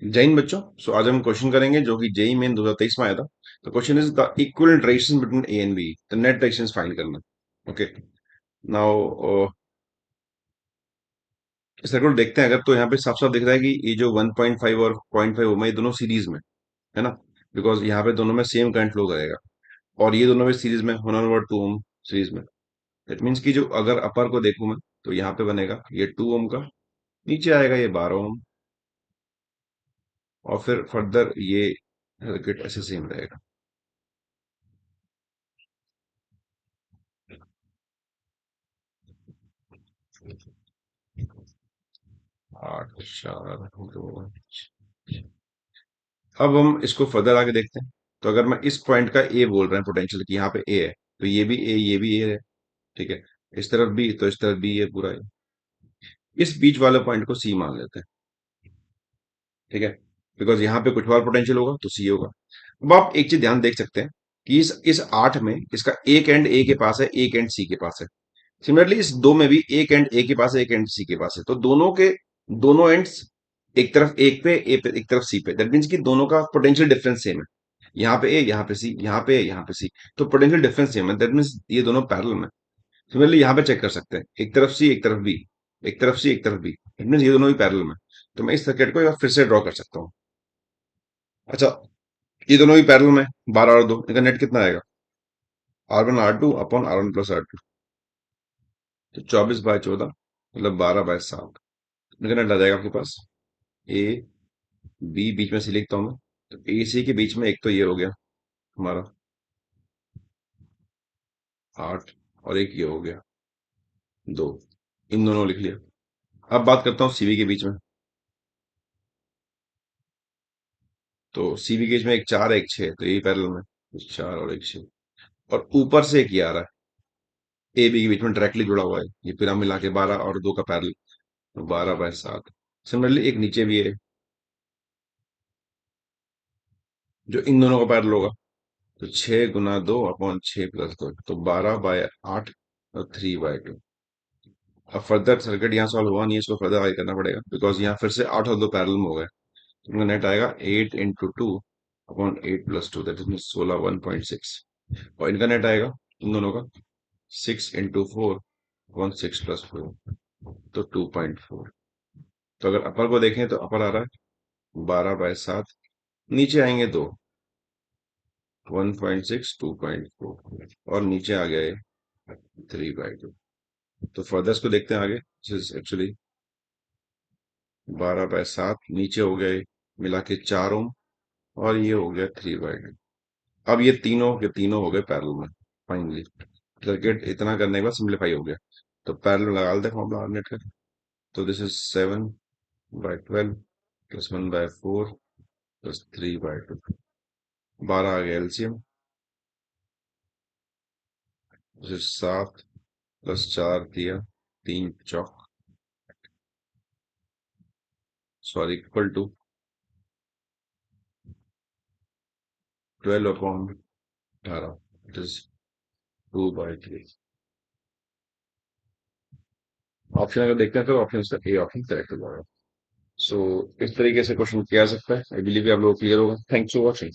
जैन बच्चों, सो आज हम क्वेश्चन करेंगे जो कि जेई मेन 2023 में आया था। तो question is the equivalent resistance between A and B, the net resistance find करना। ओके, नाउ सर्किट देखते हैं अगर, तो यहाँ पे साफ साफ दिख रहा है कि ये जो 1.5 और 0.5 ओम है, ये दोनों सीरीज में है ना। बिकॉज यहाँ पे दोनों में सेम करंट फ्लो करेगा, और ये दोनों में सीरीज में 1/2 ओम सीरीज में। दैट मीन्स कि जो अगर अपर को देखूं मैं, तो यहाँ पे बनेगा ये 2 ओम का, नीचे आएगा ये 12 ओम, और फिर फर्दर ये सर्किट ऐसे सेम रहेगा। आठ चार दो। अब हम इसको फर्दर आगे देखते हैं। तो अगर मैं इस पॉइंट का ए बोल रहे हैं पोटेंशियल कि यहाँ पे ए है, तो ये भी ए, ये भी ए है। ठीक है, इस तरफ बी, तो इस तरफ बी है पूरा। इस बीच वाले पॉइंट को सी मान लेते हैं। ठीक है, बिकॉज यहाँ पे कुछ और पोटेंशियल होगा तो सी होगा। अब आप एक चीज ध्यान देख सकते हैं कि इस आठ में इसका एक एंड ए के पास है, एक एंड सी के पास है। सिमिलरली इस दो में भी एक एंड ए के पास है, एक एंड सी के पास है। तो दोनों के दोनों एंड्स, एक तरफ एक पे ए पे, एक तरफ सी पे। दैट मीन्स कि दोनों का पोटेंशियल डिफरेंस सेम है। यहाँ पे ए, यहाँ पे सी, यहाँ पे ए, यहाँ पे सी। तो पोटेंशियल डिफरेंस सेम है, दैट मीन्स ये दोनों पैरेलल में। सिमिलरली यहाँ पे चेक कर सकते हैं, एक तरफ सी, एक तरफ बी, एक तरफ सी, एक तरफ बी। दैट मीन्स ये दोनों भी पैरेलल में। तो मैं इस सर्किट को एक बार फिर से ड्रॉ कर सकता हूँ। अच्छा, ये दोनों भी पैरेलल में, 12 और 2, इनका नेट कितना आएगा? R1 R2 upon R1 plus R2। तो 24/14 मतलब 12/7। इनका नेट आ जाएगा आपके पास। ए बी बीच में सी लिखता हूँ मैं। तो ए सी के बीच में एक तो ये हो गया हमारा 8, और एक ये हो गया 2। इन दोनों लिख लिया। अब बात करता हूँ सीबी के बीच में। तो सीबी के बीच में एक 4 है, एक 6, तो ये पैरेलल में, एक 4 और एक 6। और ऊपर से एक ये आ रहा है, ए बी के बीच में डायरेक्टली जुड़ा हुआ है, ये पूरा मिला के 12 और 2 का पैरेलल, तो 12/7। सिमिलरली एक नीचे भी है जो इन दोनों का पैरेलल होगा। तो 6 गुना 2 अपॉन 6 प्लस 2, तो 12/8 और 3/2। अब फर्दर सर्किट यहाँ सॉल्व हुआ नहीं है, इसको फर्दर आगे करना पड़ेगा, बिकॉज यहाँ फिर से 8 और 2 पैरेलल में हो गए। तो इनका नेट आएगा 8 × 2 अपॉन 8 प्लस 2, दैट इज 16 1.6। और इनका नेट आएगा इन दोनों का 6 × 4 अपॉन 6 प्लस 4, तो 2.4। तो अगर अपर को देखें तो अपर आ रहा है 12/7, नीचे आएंगे 2, 1.6 2.4, और नीचे आ गया ये 3/2। तो फर्दर इसको देखते हैं आगे, एक्चुअली 12/7, नीचे हो गए मिला के 4 ओम, और ये हो गया 3/2। अब ये तीनों के तीनों हो गए पैरेलल में। फाइनली सर्किट इतना करने के बाद सिंप्लीफाई हो गया। तो पैरेलल लगा लेते हैं फॉर्मूला नेट का। तो दिस इज 7/12 प्लस 1/4 प्लस 3/2। 12 आ गया एलसीएम, दिस इज 7 प्लस 4 दिया, 3 चौक, sorry, equal to 12/18, it is 2/3। Option अगर देखते हैं तो ऑप्शन इसका ए ऑप्शन करेक्ट हो जाएगा। सो इस तरीके से क्वेश्चन किया जा सकता है। आई बिलीव आप लोग क्लियर होगा। Thanks for watching.